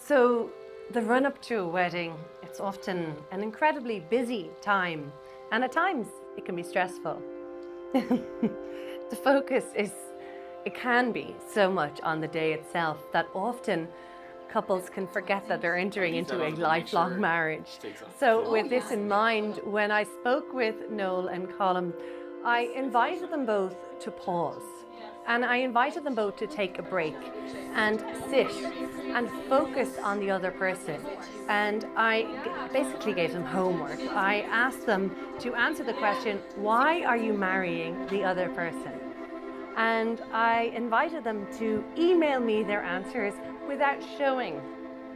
So the run up to a wedding, it's often an incredibly busy time, and at times it can be stressful. The focus it can be so much on the day itself that often couples can forget that they're entering into a lifelong marriage. So with this in mind, when I spoke with Noel and Colm, I invited them both to pause. And I invited them both to take a break and sit and focus on the other person. And I basically gave them homework. I asked them to answer the question, why are you marrying the other person? And I invited them to email me their answers without showing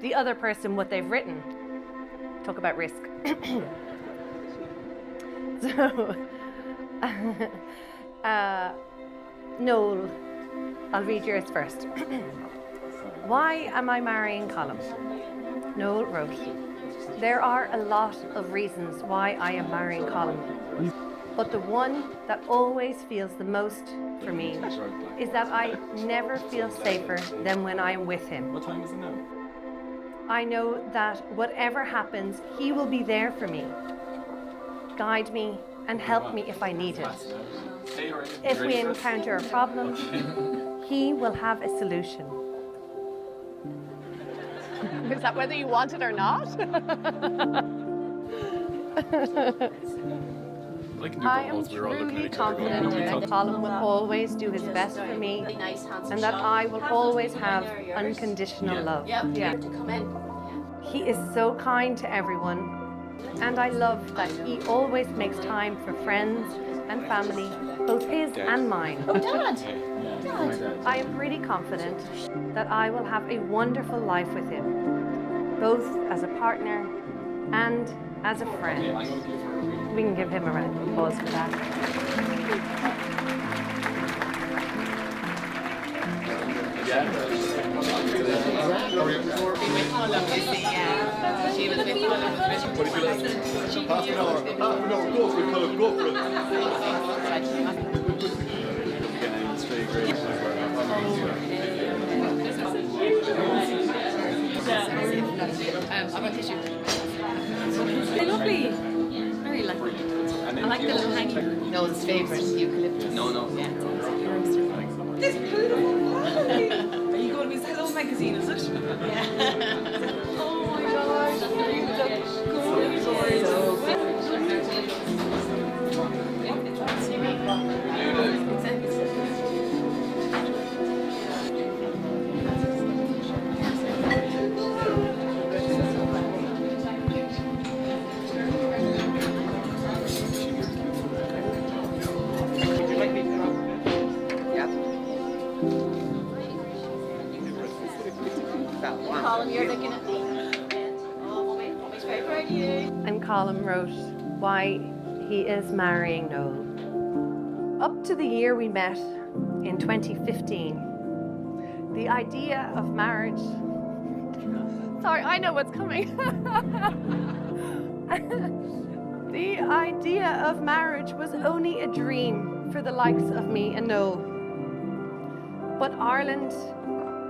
the other person what they've written. Talk about risk. So, Noel, I'll read yours first. Why am I marrying Colm? Noel wrote, there are a lot of reasons why I am marrying Colm, but the one that always feels the most for me is that I never feel safer than when I am with him. What time is it now? I know that whatever happens, he will be there for me, guide me and help me if I need it. If we encounter a problem, he will have a solution. Is that whether you want it or not? I am truly confident that Colm will always do his best for me and that I will always have unconditional love. Yeah. He is so kind to everyone, and I love that he always makes time for friends and family, both his and mine. Oh, Dad! I am pretty confident that I will have a wonderful life with him, both as a partner and as a friend. We can give him a round of applause for that. She was a bit Half an hour, go for it, go for it. Straight great. I've got tissue. They're lovely. Very lovely. I like the little hanging. Noel's favourite, eucalyptus. No. Yeah. This beautiful. Are you going to be Hello magazine, is it? Yeah. Oh my gosh, you look Colm, you're looking at me. Oh, wait, very proud of you. And Colm wrote why he is marrying Noel. Up to the year we met in 2015, the idea of marriage... Sorry, I know what's coming. The idea of marriage was only a dream for the likes of me and Noel. But Ireland,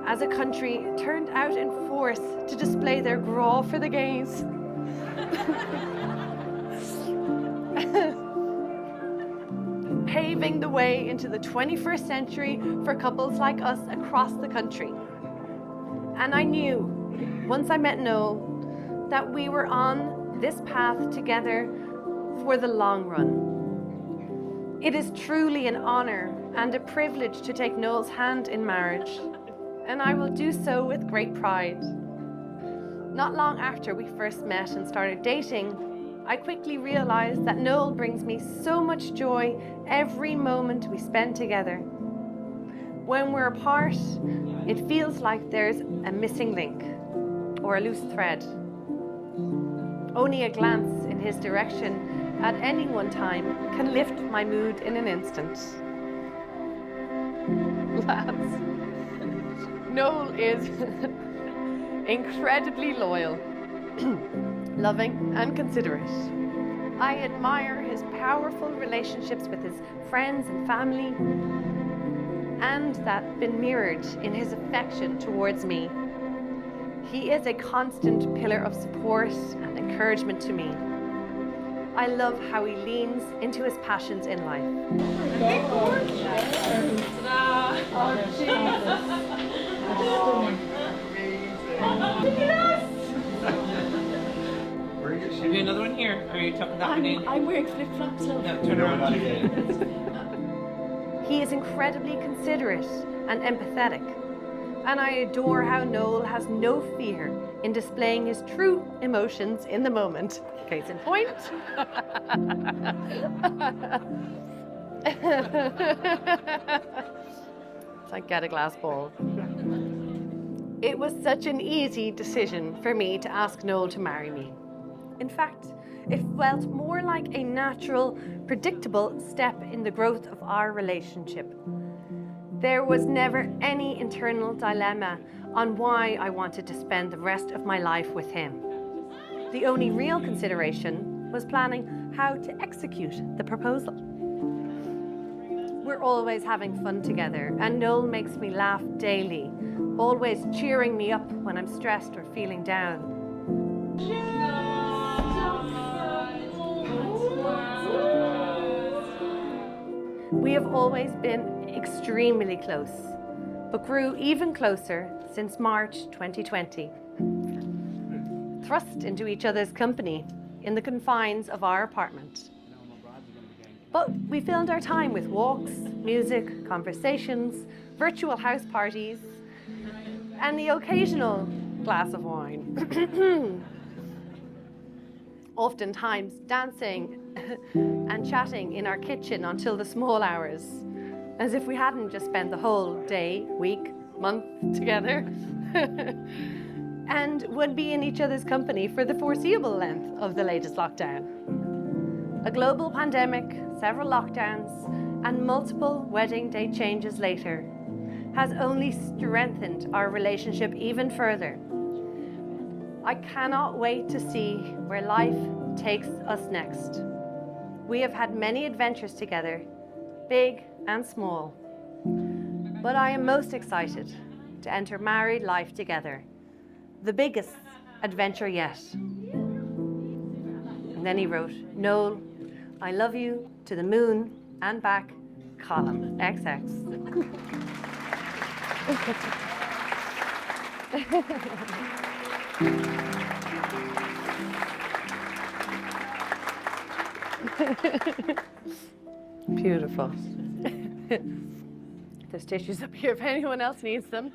as a country, turned out in force to display their graw for the gays. Paving the way into the 21st century for couples like us across the country. And I knew, once I met Noel, that we were on this path together for the long run. It is truly an honor and a privilege to take Noel's hand in marriage, and I will do so with great pride. Not long after we first met and started dating, I quickly realized that Noel brings me so much joy every moment we spend together. When we're apart, it feels like there's a missing link or a loose thread. Only a glance in his direction at any one time can lift my mood in an instant. Lads, Noel is incredibly loyal, loving and considerate. I admire his powerful relationships with his friends and family, and that's been mirrored in his affection towards me. He is a constant pillar of support and encouragement to me. I love how he leans into his passions in life. Have you another one here? Or are you tucking that one in? I'm wearing flip-flops. No, turn around. He is incredibly considerate and empathetic, and I adore how Noel has no fear in displaying his true emotions in the moment. Case in point. It's like get a glass ball. It was such an easy decision for me to ask Noel to marry me. In fact, it felt more like a natural, predictable step in the growth of our relationship. There was never any internal dilemma on why I wanted to spend the rest of my life with him. The only real consideration was planning how to execute the proposal. We're always having fun together, and Noel makes me laugh daily, always cheering me up when I'm stressed or feeling down. We have always been extremely close, but grew even closer since March 2020. Thrust into each other's company in the confines of our apartment. But we filled our time with walks, music, conversations, virtual house parties, and the occasional glass of wine. Oftentimes dancing and chatting in our kitchen until the small hours, as if we hadn't just spent the whole day, week, month together, and would be in each other's company for the foreseeable length of the latest lockdown. A global pandemic, several lockdowns, and multiple wedding date changes later has only strengthened our relationship even further. I cannot wait to see where life takes us next. We have had many adventures together, big and small. But I am most excited to enter married life together, the biggest adventure yet. And then he wrote, Noel, I love you to the moon and back, Colm, XX. Beautiful. There's tissues up here if anyone else needs them.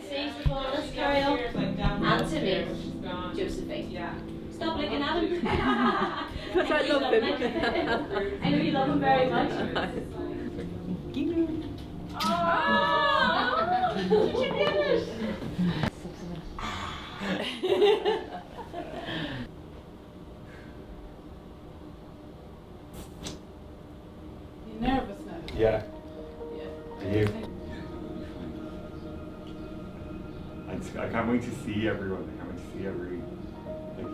Says the bonus, carry on. And to me, Josephine. Stop looking at him. Because I love him. I know you love him very much. Oh! Did you get it? You're nervous now? Yeah. Are you? I can't wait to see everyone. I can't wait to see every.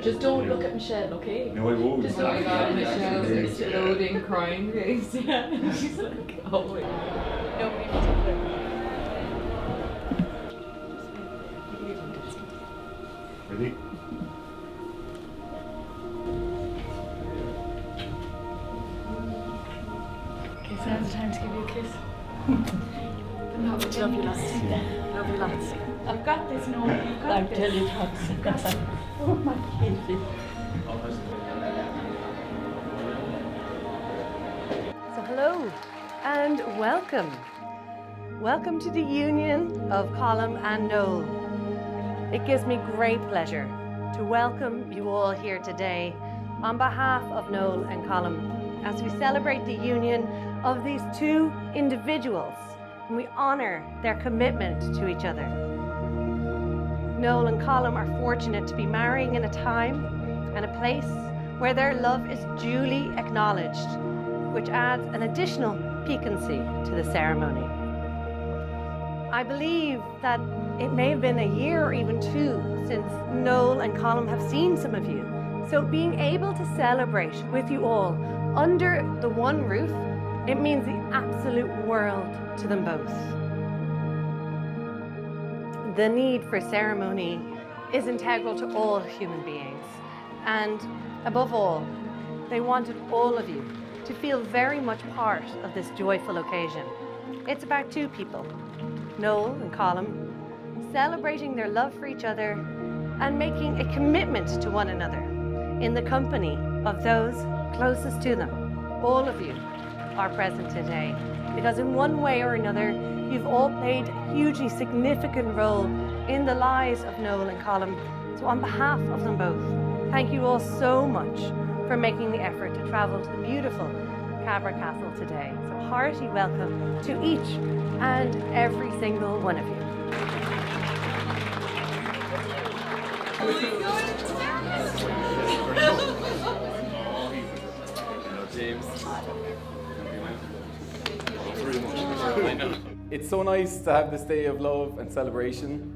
Just don't look at Michelle, okay? No, I won't. Just look at Michelle, exploding, crying face. Yeah. She's like, oh wait. Nobody in particular. Ready? Okay, so now's the time to give you a kiss. Love you lots. Love you lots. I've got this, no. I'm telling you lots. Oh my kitty. So hello and welcome. Welcome to the union of Colm and Noel. It gives me great pleasure to welcome you all here today on behalf of Noel and Colm as we celebrate the union of these two individuals and we honor their commitment to each other. Noel and Colm are fortunate to be marrying in a time and a place where their love is duly acknowledged, which adds an additional piquancy to the ceremony. I believe that it may have been a year or even two since Noel and Colm have seen some of you. So being able to celebrate with you all under the one roof, it means the absolute world to them both. The need for ceremony is integral to all human beings. And above all, they wanted all of you to feel very much part of this joyful occasion. It's about two people, Noel and Colm, celebrating their love for each other and making a commitment to one another in the company of those closest to them. All of you are present today because in one way or another, you've all played a hugely significant role in the lives of Noel and Colm. So on behalf of them both, thank you all so much for making the effort to travel to the beautiful Cabra Castle today. So hearty welcome to each and every single one of you. It's so nice to have this day of love and celebration,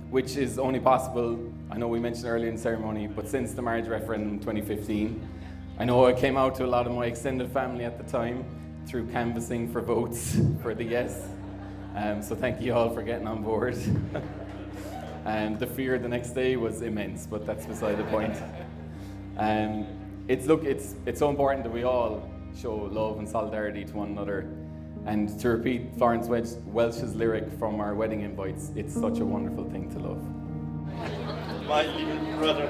which is only possible, I know we mentioned earlier in the ceremony, but since the marriage referendum in 2015. I know I came out to a lot of my extended family at the time through canvassing for votes for the yes. So thank you all for getting on board. The fear the next day was immense, but that's beside the point. It's so important that we all show love and solidarity to one another. And to repeat Florence Welch's lyric from our wedding invites, it's such a wonderful thing to love. My little brother.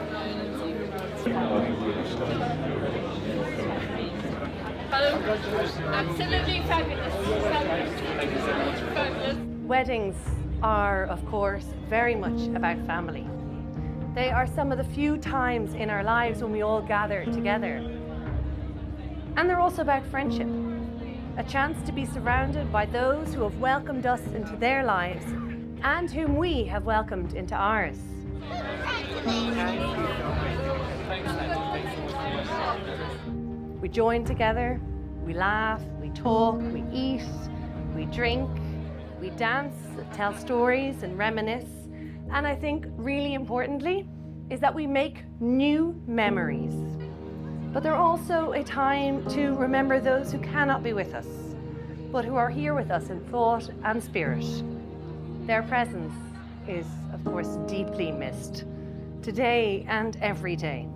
Absolutely fabulous. Fabulous. Weddings are, of course, very much about family. They are some of the few times in our lives when we all gather together. And they're also about friendship, a chance to be surrounded by those who have welcomed us into their lives and whom we have welcomed into ours. We join together, we laugh, we talk, we eat, we drink, we dance, tell stories and reminisce. And I think really importantly is that we make new memories. But they're also a time to remember those who cannot be with us, but who are here with us in thought and spirit. Their presence is, of course, deeply missed today and every day.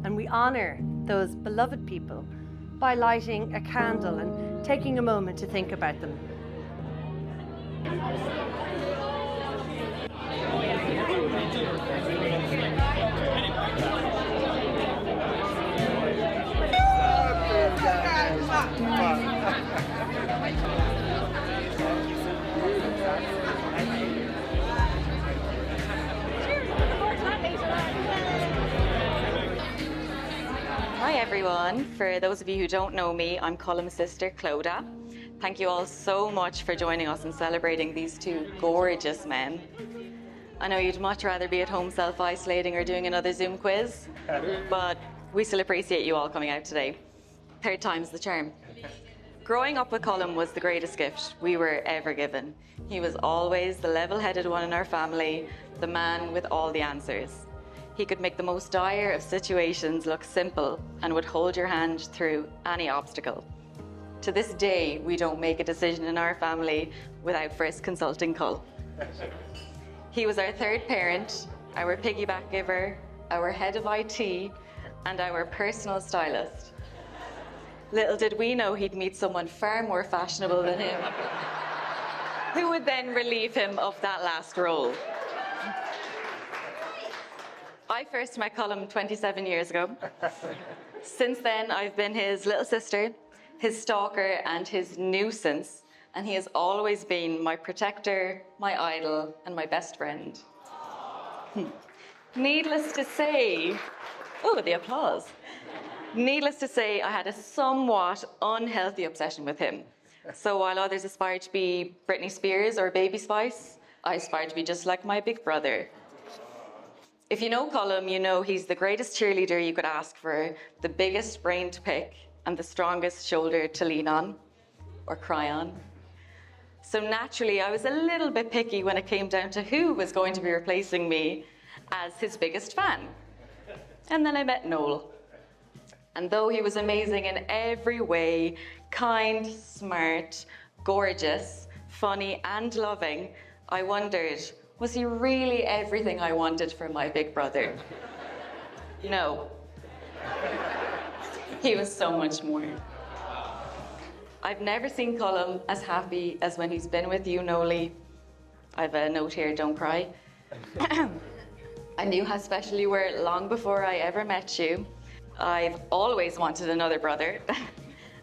And we honor those beloved people by lighting a candle and taking a moment to think about them. Hi everyone, for those of you who don't know me, I'm Colm's sister Clodagh. Thank you all so much for joining us and celebrating these two gorgeous men. I know you'd much rather be at home self-isolating or doing another Zoom quiz, but we still appreciate you all coming out today. Third time's the charm. Growing up with Colm was the greatest gift we were ever given. He was always the level-headed one in our family, the man with all the answers. He could make the most dire of situations look simple and would hold your hand through any obstacle. To this day, we don't make a decision in our family without first consulting Colm. He was our third parent, our piggyback giver, our head of IT, and our personal stylist. Little did we know he'd meet someone far more fashionable than him, who would then relieve him of that last role. I first met Colm 27 years ago. Since then, I've been his little sister, his stalker, and his nuisance, and he has always been my protector, my idol, and my best friend. Needless to say, oh, the applause. Needless to say, I had a somewhat unhealthy obsession with him. So while others aspired to be Britney Spears or Baby Spice, I aspired to be just like my big brother. If you know Colm, you know he's the greatest cheerleader you could ask for, the biggest brain to pick, and the strongest shoulder to lean on, or cry on. So naturally, I was a little bit picky when it came down to who was going to be replacing me as his biggest fan. And then I met Noel. And though he was amazing in every way, kind, smart, gorgeous, funny, and loving, I wondered, Was he really everything I wanted from my big brother? No. He was so much more. I've never seen Colm as happy as when he's been with you, Noel. I've a note here, don't cry. I knew how special you were long before I ever met you. I've always wanted another brother,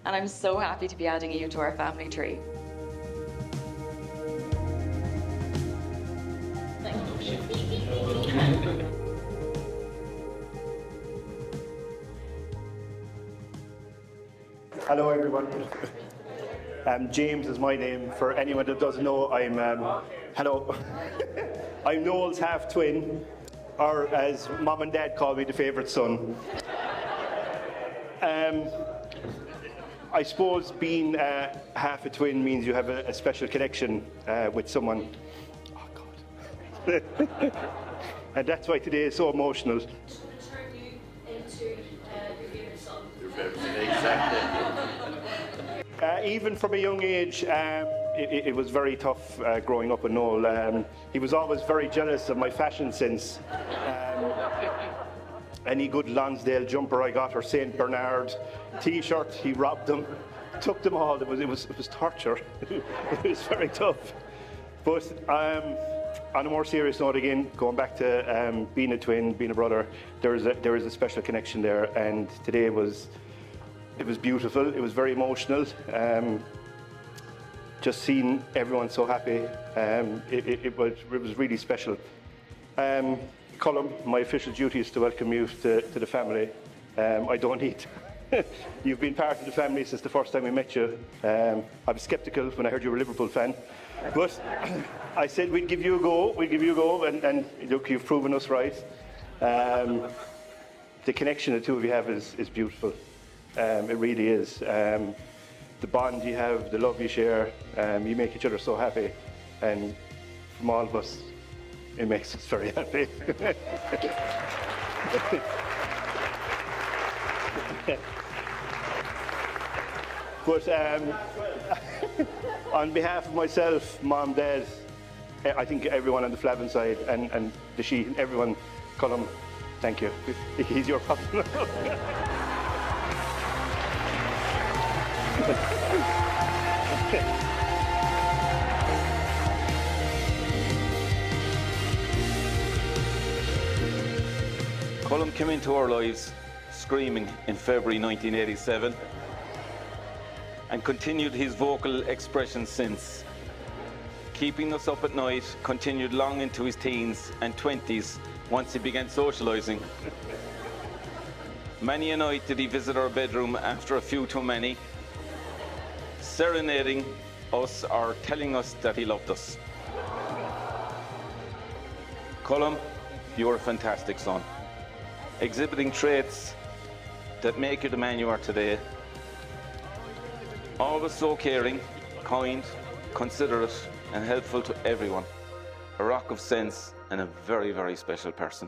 and I'm so happy to be adding you to our family tree. Hello, everyone. James is my name. For anyone that doesn't know, I'm hello. I'm Noel's half twin, or as mom and dad call me, the favourite son. I suppose being half a twin means you have a special connection with someone. Oh God! And that's why today is so emotional. To turn you into your favourite son. Exactly. Even from a young age, it was very tough growing up with Noel. He was always very jealous of my fashion sense. Any good Lonsdale jumper I got, or St. Bernard T-shirt, he robbed them, took them all. It was torture. It was very tough. But on a more serious note, again, going back to being a twin, being a brother, there is a special connection there, and today was. It was beautiful. It was very emotional. Just seeing everyone so happy, it was really special. Colm, my official duty is to welcome you to the family. I don't need. You've been part of the family since the first time we met you. I was sceptical when I heard you were a Liverpool fan, but I said we'd give you a go. We'd give you a go, and look, you've proven us right. The connection the two of you have is beautiful. It really is. The bond you have, the love you share, you make each other so happy, and from all of us, it makes us very happy. But on behalf of myself, Mom, Dad, I think everyone on the Flavin side and the Sheehan, everyone, Colm, thank you. He's your problem. Colm came into our lives screaming in February 1987 and continued his vocal expression since. Keeping us up at night continued long into his teens and 20s once he began socialising. Many a night did he visit our bedroom after a few too many, serenading us or telling us that he loved us. Colm, you're a fantastic son, exhibiting traits that make you the man you are today. Always so caring, kind, considerate and helpful to everyone. A rock of sense and a very, very special person.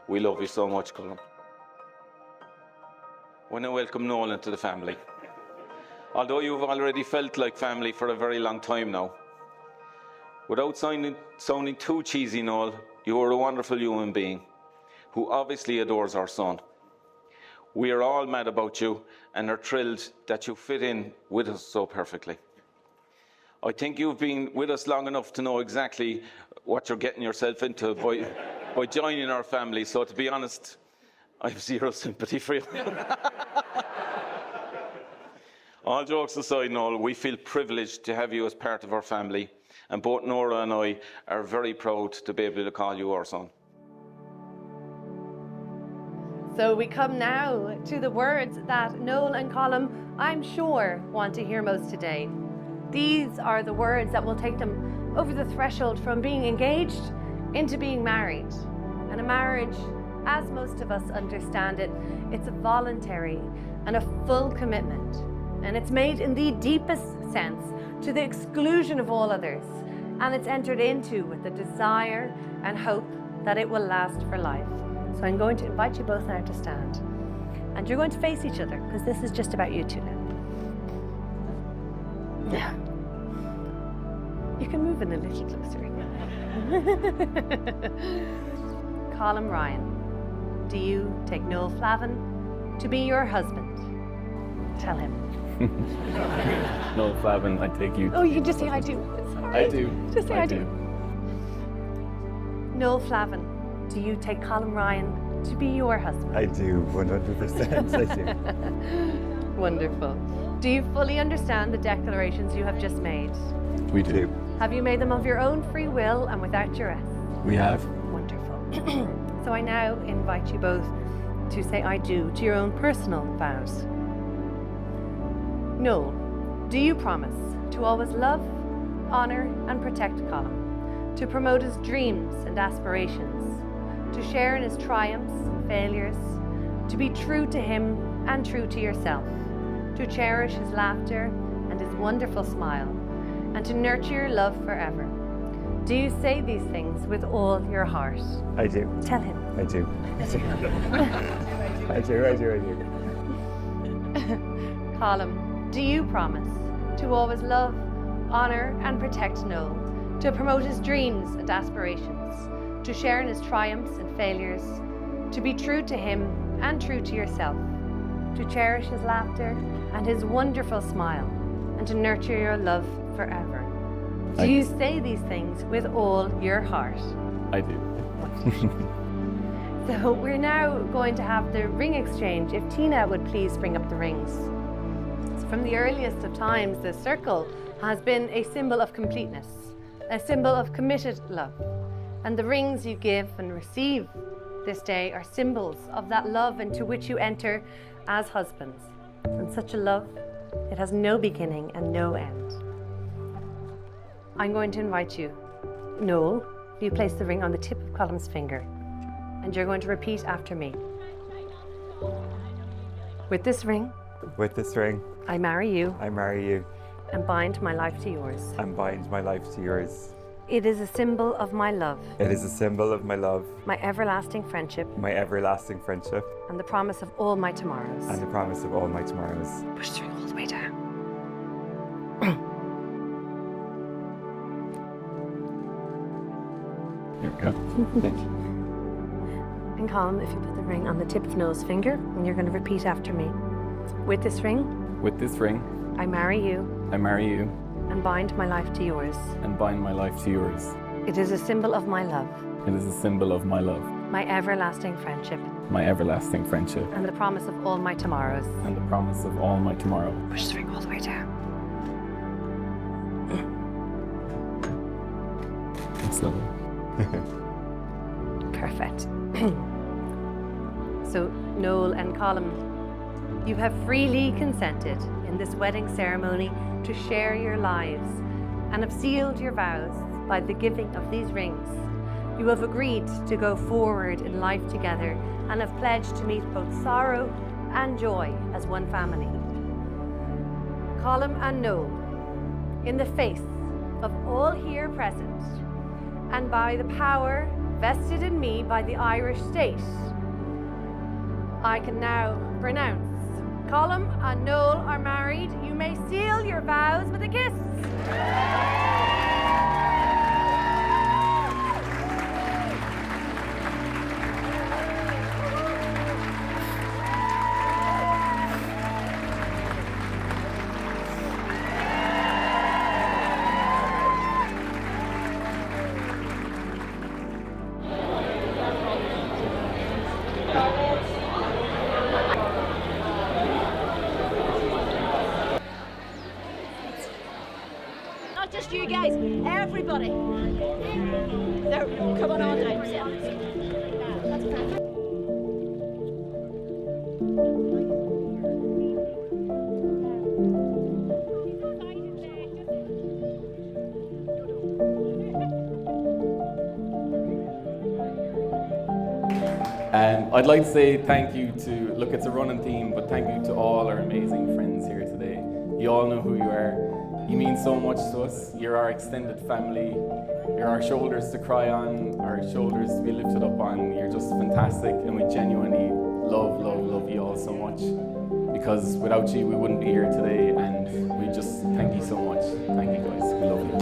We love you so much, Colm. When I welcome Noel into the family. Although you've already felt like family for a very long time now. Without sounding too cheesy, Noel, you are a wonderful human being who obviously adores our son. We are all mad about you and are thrilled that you fit in with us so perfectly. I think you've been with us long enough to know exactly what you're getting yourself into by joining our family, so to be honest, I have zero sympathy for you. All jokes aside, Noel, we feel privileged to have you as part of our family, and both Nora and I are very proud to be able to call you our son. So we come now to the words that Noel and Colm, I'm sure, want to hear most today. These are the words that will take them over the threshold from being engaged into being married. And a marriage, as most of us understand it, it's a voluntary and a full commitment. And it's made in the deepest sense to the exclusion of all others. And it's entered into with the desire and hope that it will last for life. So I'm going to invite you both now to stand. And you're going to face each other, because this is just about you two now. Yeah. You can move in a little closer. Colm Ryan, do you take Noel Flavin to be your husband? Tell him. Noel Flavin, I take you. Oh, you can just say I do. Sorry. I do. Just say I do. Noel Flavin, do you take Colm Ryan to be your husband? I do, 100%. I do. Wonderful. Do you fully understand the declarations you have just made? We do. Have you made them of your own free will and without duress? We have. Wonderful. So I now invite you both to say I do to your own personal vows. Noel, do you promise to always love, honour and protect Colm, to promote his dreams and aspirations, to share in his triumphs and failures, to be true to him and true to yourself, to cherish his laughter and his wonderful smile, and to nurture your love forever? Do you say these things with all your heart? I do. Tell him. I do. I do. Colm, do you promise to always love, honour and protect Noel, to promote his dreams and aspirations, to share in his triumphs and failures, to be true to him and true to yourself, to cherish his laughter and his wonderful smile, and to nurture your love forever? Do you say these things with all your heart? I do. So we're now going to have the ring exchange. If Tina would please bring up the rings. So from the earliest of times, the circle has been a symbol of completeness, a symbol of committed love. And the rings you give and receive this day are symbols of that love into which you enter as husbands. And such a love, it has no beginning and no end. I'm going to invite you, Noel, you place the ring on the tip of Colm's finger, and you're going to repeat after me. With this ring, I marry you, and bind my life to yours. It is a symbol of my love, my everlasting friendship, and the promise of all my tomorrows. Push the ring all the way down. Here we go. Thank you. And Colm, if you put the ring on the tip of Noel's finger, and you're going to repeat after me. With this ring, I marry you, and bind my life to yours. It is a symbol of my love, my everlasting friendship, and the promise of all my tomorrows. Push the ring all the way down. That's lovely. Perfect. So, Noel and Colm, you have freely consented in this wedding ceremony to share your lives and have sealed your vows by the giving of these rings. You have agreed to go forward in life together and have pledged to meet both sorrow and joy as one family. Colm and Noel, in the face of all here present, and by the power vested in me by the Irish state, I can now pronounce Colm and Noel are married. You may seal your vows with a kiss. Not just you guys, everybody. There, come on, Andre. That's perfect. I'd like to say thank you to, look, it's a running theme, but thank you to all our amazing friends here today. You all know who you are. You mean so much to us. You're our extended family. You're our shoulders to cry on, our shoulders to be lifted up on. You're just fantastic, and we genuinely love you all so much. Because without you, we wouldn't be here today, and we just thank you so much. Thank you guys. We love you.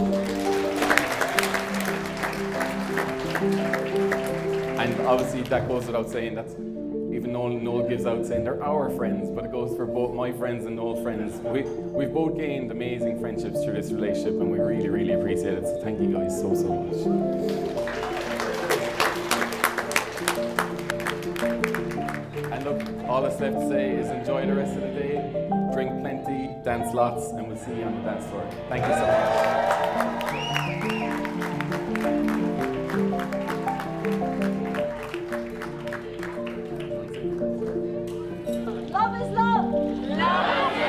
And obviously that goes without saying, that's even Noel gives out saying they're our friends, but it goes for both my friends and Noel's friends. We've both gained amazing friendships through this relationship, and we really, really appreciate it. So thank you guys so much. And look, all that's left to say is enjoy the rest of the day, drink plenty, dance lots, and we'll see you on the dance floor. Thank you so much. Love is love. Love is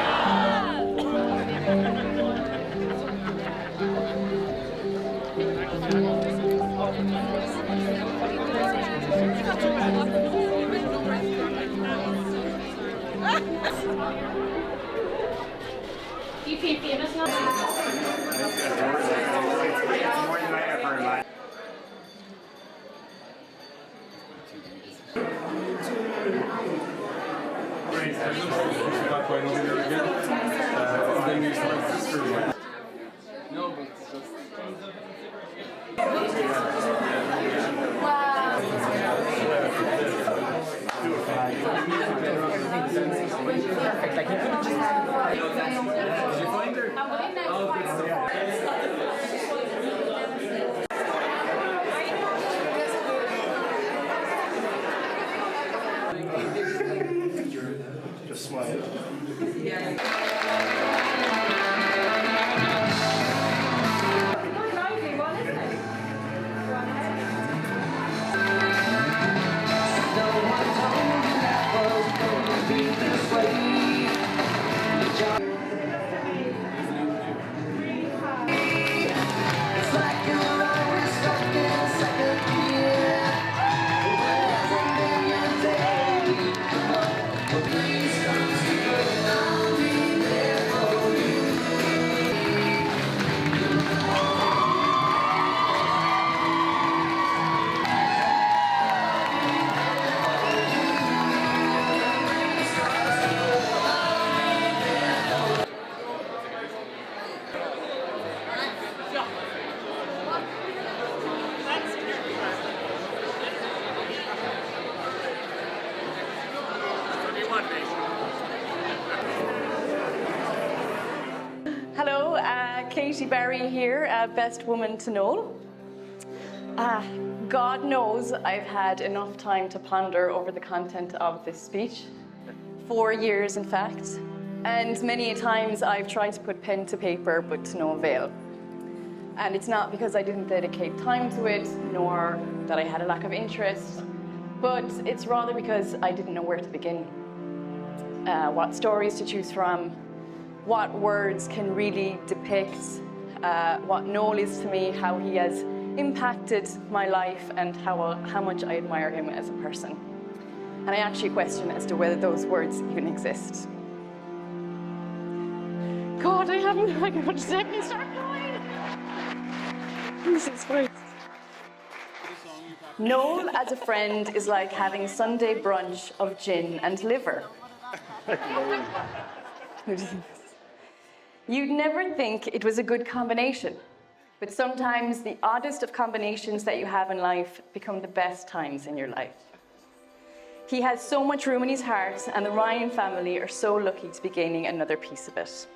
You feel famous now? More than I ever imagined. No, but it's just... Perfect. Like you could just have. Did you find her? Oh, good stuff. Just smile. Hello, Katie Barry here, best woman to Noel. God knows I've had enough time to ponder over the content of this speech. 4 years, in fact. And many a times I've tried to put pen to paper, but to no avail. And it's not because I didn't dedicate time to it, nor that I had a lack of interest, but it's rather because I didn't know where to begin. What stories to choose from, what words can really depict what Noel is to me, how he has impacted my life, and how much I admire him as a person. And I actually question as to whether those words even exist. God, I haven't, I can just let me start going. Jesus Christ. Noel as a friend is like having Sunday brunch of gin and liver. You'd never think it was a good combination, but sometimes the oddest of combinations that you have in life become the best times in your life. He has so much room in his heart, and the Ryan family are so lucky to be gaining another piece of it.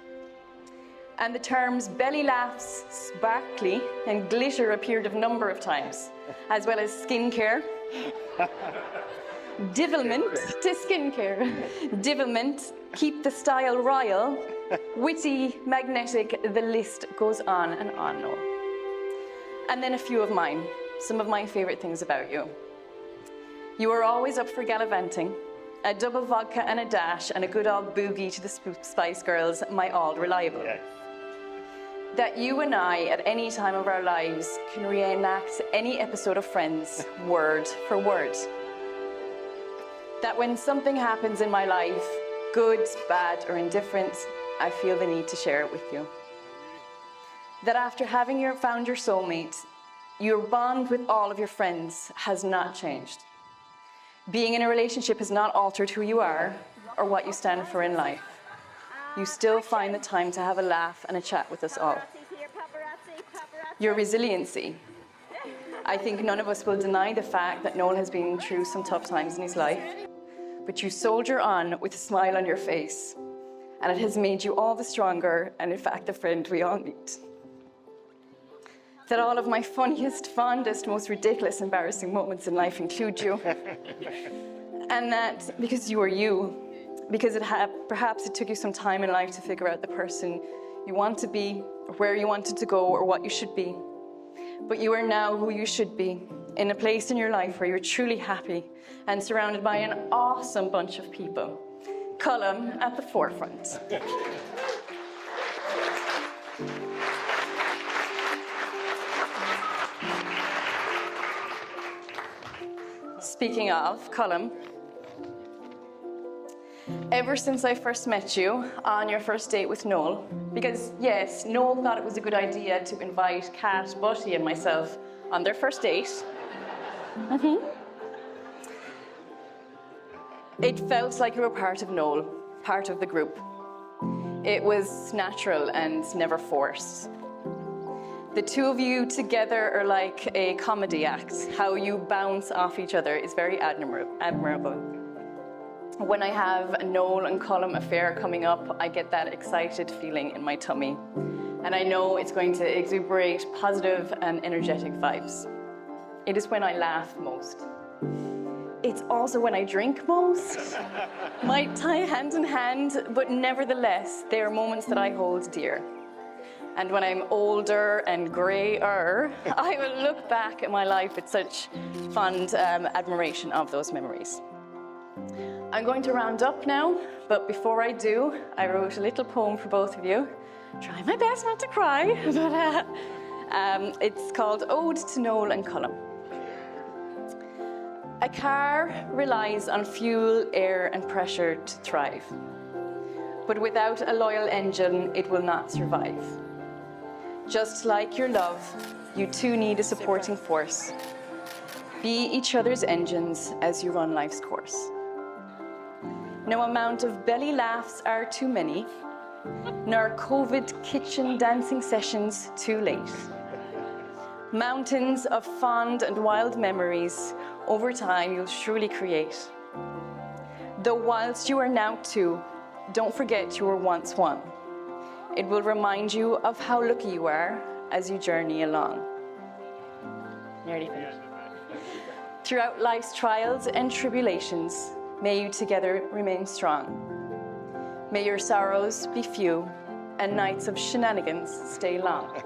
And the terms belly laughs, sparkly, and glitter appeared a number of times, as well as skincare, divilment to skincare, divilment, keep the style royal, witty, magnetic, the list goes on and on, Noel. And then a few of mine, some of my favorite things about you. You are always up for gallivanting, a double vodka and a dash, and a good old boogie to the Spice Girls, my all reliable. Yes. That you and I, at any time of our lives, can reenact any episode of Friends, word for word. That when something happens in my life, good, bad, or indifferent, I feel the need to share it with you. That after having found your soulmate, your bond with all of your friends has not changed. Being in a relationship has not altered who you are or what you stand for in life. You still find the time to have a laugh and a chat with us all. Your resiliency. I think none of us will deny the fact that Noel has been through some tough times in his life, but you soldier on with a smile on your face, and it has made you all the stronger, and in fact, the friend we all need. That all of my funniest, fondest, most ridiculous, embarrassing moments in life include you. And that because you are you, because perhaps it took you some time in life to figure out the person you want to be, or where you wanted to go, or what you should be. But you are now who you should be, in a place in your life where you're truly happy and surrounded by an awesome bunch of people. Colm at the forefront. Speaking of Colm, ever since I first met you on your first date with Noel, because yes, Noel thought it was a good idea to invite Kat, Buddy and myself on their first date. It felt like you were part of Noel, part of the group. It was natural and never forced. The two of you together are like a comedy act. How you bounce off each other is very admirable. When I have a Noel and Colm affair coming up, I get that excited feeling in my tummy. And I know it's going to exuberate positive and energetic vibes. It is when I laugh most. It's also when I drink most. Might tie hand in hand, but nevertheless, they are moments that I hold dear. And when I'm older and grayer, I will look back at my life with such fond admiration of those memories. I'm going to round up now, but before I do, I wrote a little poem for both of you. Try my best not to cry, but it's called Ode to Noel and Colm. A car relies on fuel, air, and pressure to thrive. But without a loyal engine, it will not survive. Just like your love, you two need a supporting force. Be each other's engines as you run life's course. No amount of belly laughs are too many, nor COVID kitchen dancing sessions too late. Mountains of fond and wild memories over time you'll surely create. Though whilst you are now two, don't forget you were once one. It will remind you of how lucky you are as you journey along. Nearly finished. Throughout life's trials and tribulations, may you together remain strong. May your sorrows be few and nights of shenanigans stay long.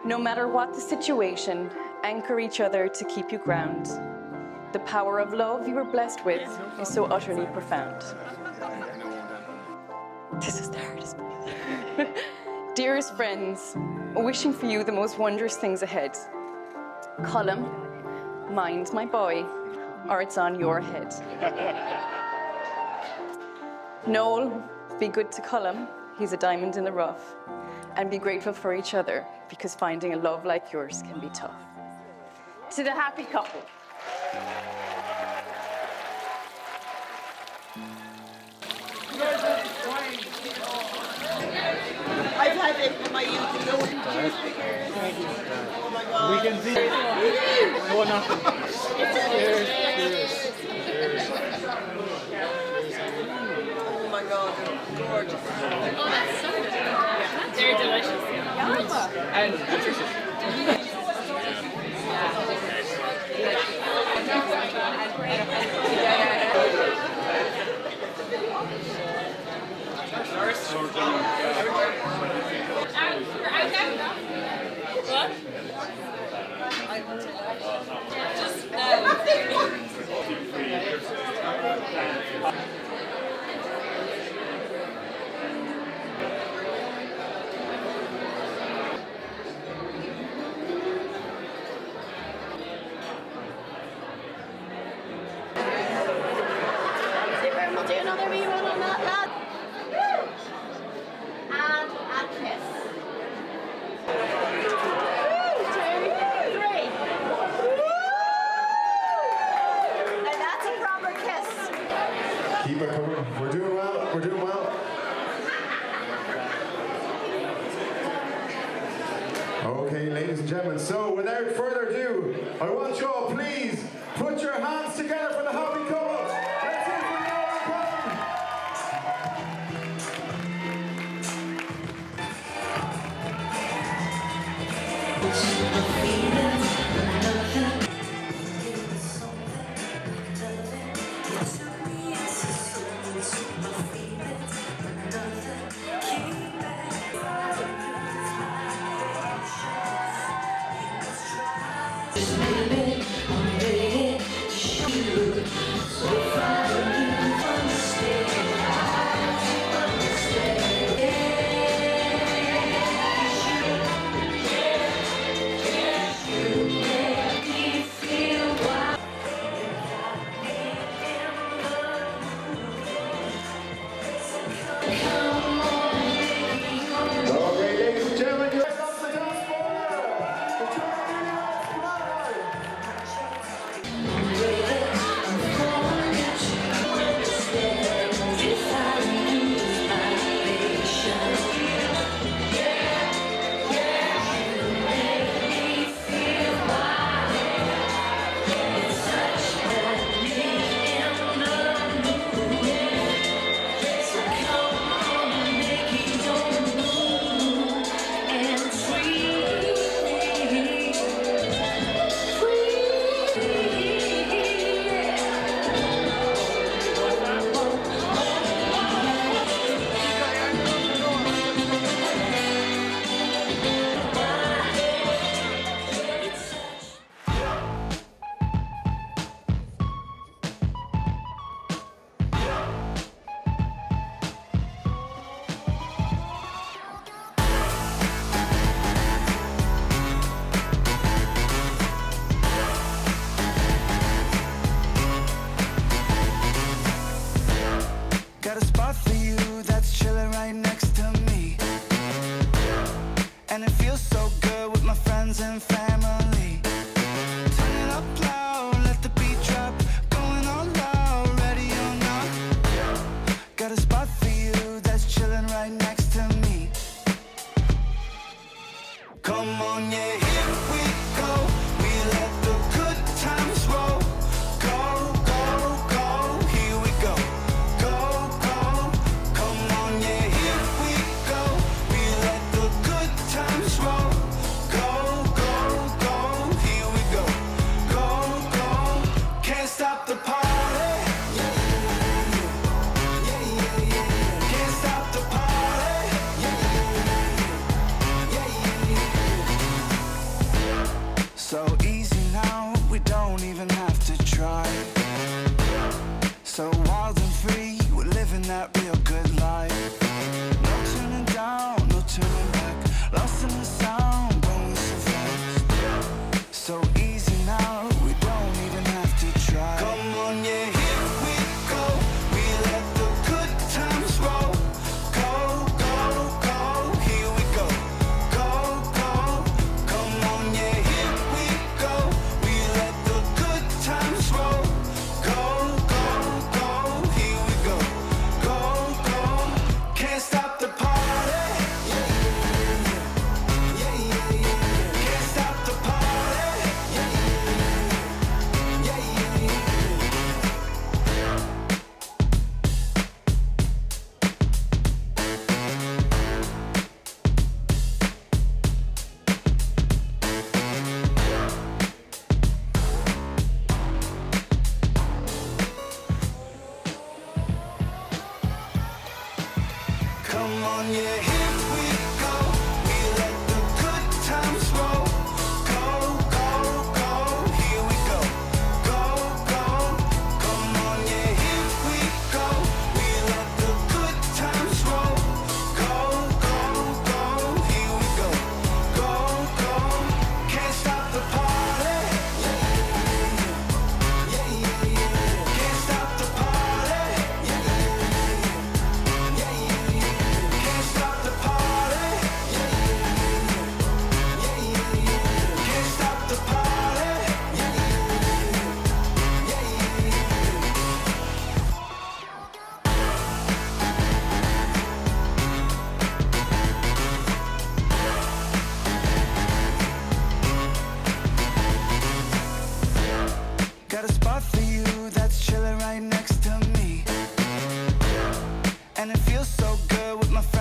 No matter what the situation, anchor each other to keep you ground. The power of love you were blessed with is so utterly profound. This is the hardest part. Dearest friends, wishing for you the most wondrous things ahead. Colm, mind my boy, or it's on your head. Noel, be good to Colm, he's a diamond in the rough. And be grateful for each other, because finding a love like yours can be tough. To the happy couple. I've had it in my youth. Oh my God. We can see it. Oh, nothing. Oh my God, they're gorgeous. Oh, that's so good. Yeah. They're delicious. Yeah. And nutritious. What? Just We'll do another wee one on that, lad. And a kiss. 2, 3. Now that's a proper kiss. Keep it coming. We're doing well. We're doing well. Okay, ladies and and gentlemen. So without further ado, I want you all please put your hands together for the happy couple. Let's hear it for Noel Colm.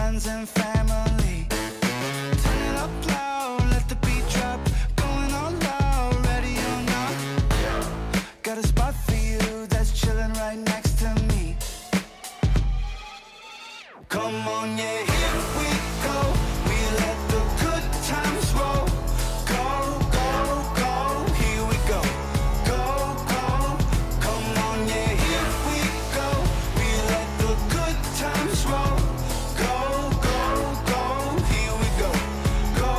friends and family. Turn it up loud, let the beat drop. Going all loud, ready or not. Got a spot for you that's chilling right next to me. Come on, yeah, here we go. We let the good times roll. Go, go, go, here we go. Go, go, come on, yeah, here we go. We let the good times roll. Go, go, go, here we go. Go,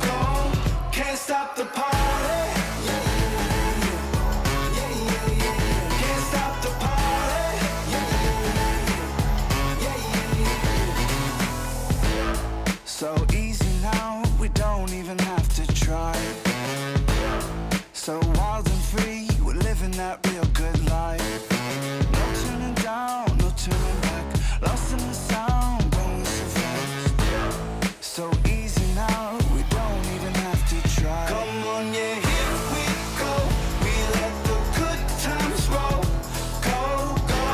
go, can't stop the party. Yeah, yeah, yeah, yeah. Can't stop the party. Yeah, yeah, yeah. So easy now, we don't even have to try. So wild and free, we're living that real good life. No turning down, no turning back. Lost in the sound, going so fast. So easy now, we don't even have to try. Come on, yeah, here we go. We let the good times roll. Go, go,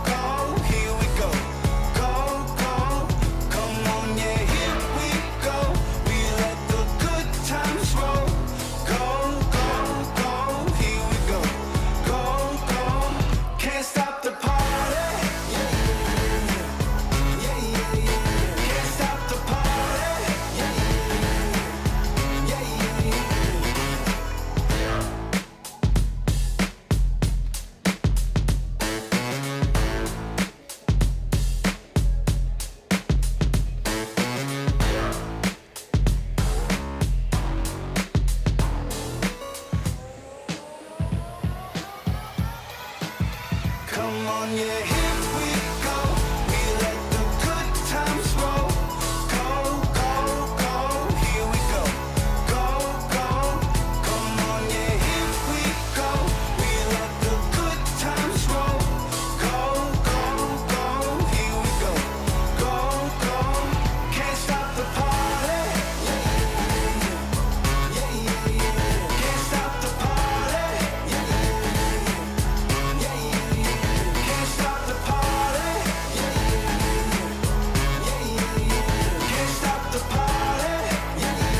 go, here we go. Go, go, come on, yeah, here we go. We let the good times roll. Go, go, go, here we go. Go, go, can't stop the party. Yeah, yeah, yeah, yeah. Can't stop the party. Yeah, yeah, yeah, yeah. Come on, yeah, here we go. We let the good times roll. Go, go, go, here we go. Go, go, come on, yeah, here we go. We let the good times roll. Go, go, go, here we go. Go, go, can't stop the party. Yeah, yeah, yeah, yeah. Can't stop the party. Yeah, yeah, yeah, yeah. Can't stop the party. Yeah, yeah, yeah, yeah. Can't stop the party. Yeah, yeah,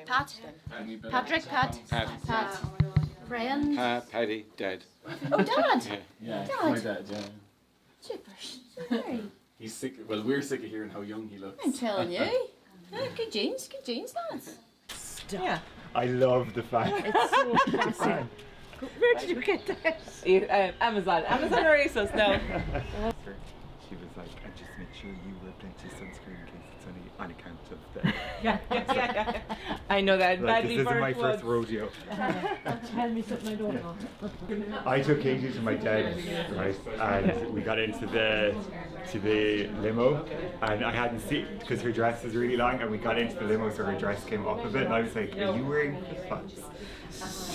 Pat. Patrick, Pat. Pat. Pat. Friend. Paddy, dead. Oh, Dad. Yeah, Dad. my dad, yeah. Super. Super. He's sick, well, we're sick of hearing how young he looks. I'm telling you. Good genes, lads. Yeah. I love the fact. It's so classy. Where did you get that? Amazon. Amazon or ASOS? No. She was like, and just make sure you wear plenty of sunscreen in case it's only on account of the. Yeah. I know that. Like, Badly this isn't my burnt first rodeo. Tell me something I don't know. I took Katie to my dad, right, and we got into the limo, and I hadn't seen because her dress is really long, and we got into the limo, so her dress came up a bit, and I was like, "Are you wearing flip-flops?"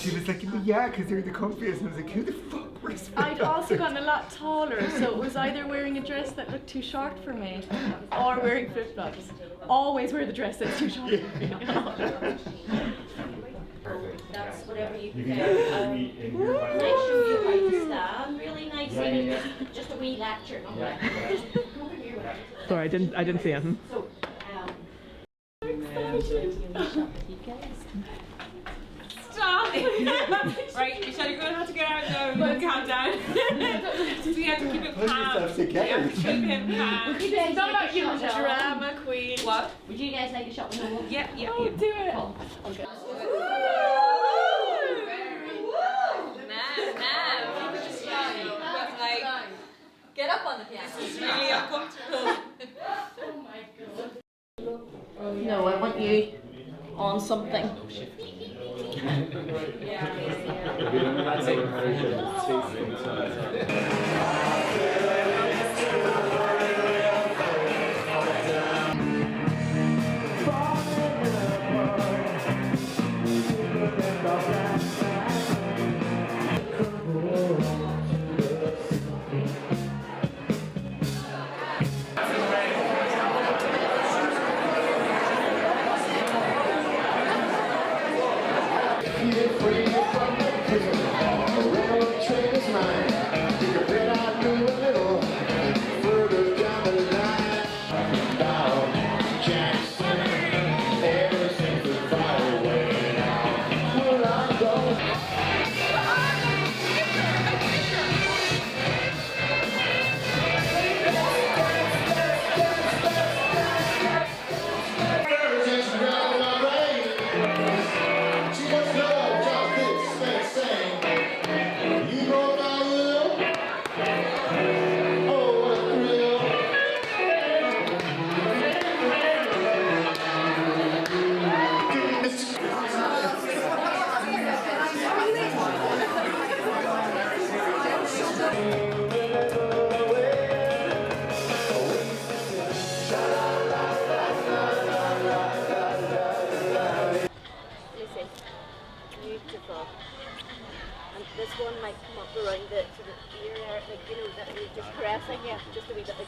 She was like, "Well, yeah, because they're the comfiest." And I was like, "Who the fuck wears flip-flops?" I'd also gotten a lot taller, so it was either wearing a dress that looked too short for me or wearing flip-flops. Always wear the dress that's too short for me. That's whatever you You prefer. can get me in here. Nice shoe you like to stand, really nice. Just a wee lecture. Just come over here with it. Sorry, I didn't see anything. So, Stop! Right, Michelle, you're going to have to get out now and calm down. We have to keep it calm. Together. We have to keep him calm. would you guys Not like about a you, shot with Noel? drama queen. What? Would you guys like a shot with Noel? Yeah. Do it. Okay. Get up on the piano. This is really uncomfortable. No, I want you on something. Free from the prison.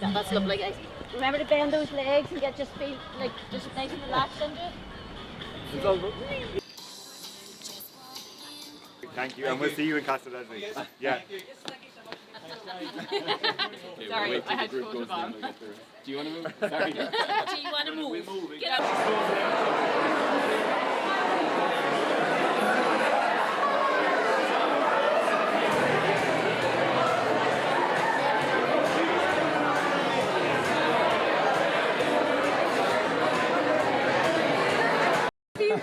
That's lovely, guys. Remember to bend those legs and get just feel like just nice and relaxed into it. Thank you, and we'll see you in Castle Leslie. Yeah. Sorry, I had to go to Bob. Do you want to move? Sorry. Do you want to move? Get up.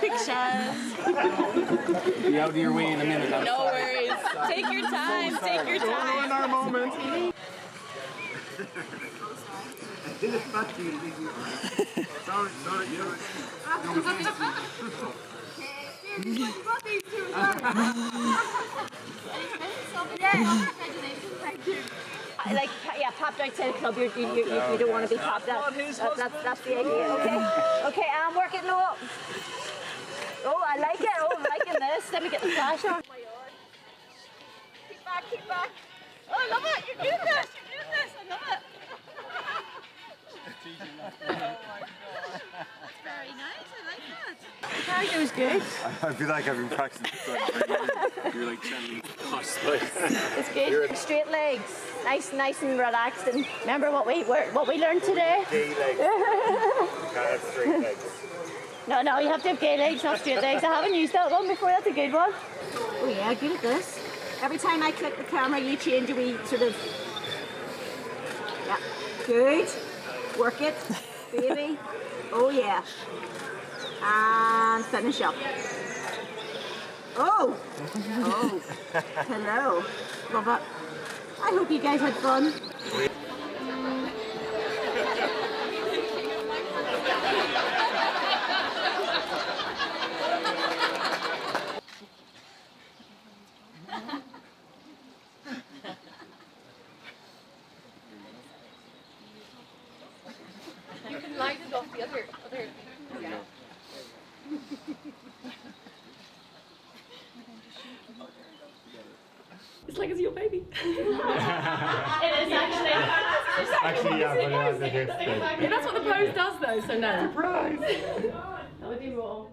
Pictures. Be out of your way in a minute. No worries. Take your time. Take your time. Don't ruin our moment. Sorry. Like, yeah, popped outside the club, you don't want to be popped out. That's the idea, okay? Okay, I'm working low. Oh, I like it. Oh, I'm liking this. Let me get the flash on. Keep back. Oh, I love it. You're doing this. I love it. Oh my God. That's very nice. I like that. Cardio was good. I feel like I've been practicing for You're like channeling posh spice. It's good. Straight legs. Nice and relaxed. And remember what we learned today? gay legs. You can't have straight legs. No, you have to have gay legs, not straight legs. I haven't used that one before. That's a good one. Oh yeah, good at this. Every time I click the camera, you change a wee sort of. Yeah, good. Work it, baby. Oh yeah. And finish up. Oh. Hello. Love it. I hope you guys had fun. You can light it off the other. Yeah. It's like it's your baby. It is actually. Actually, yeah, but it has a hip thing. Yeah, that's what the pose does though, so no. Surprise! That would be wrong.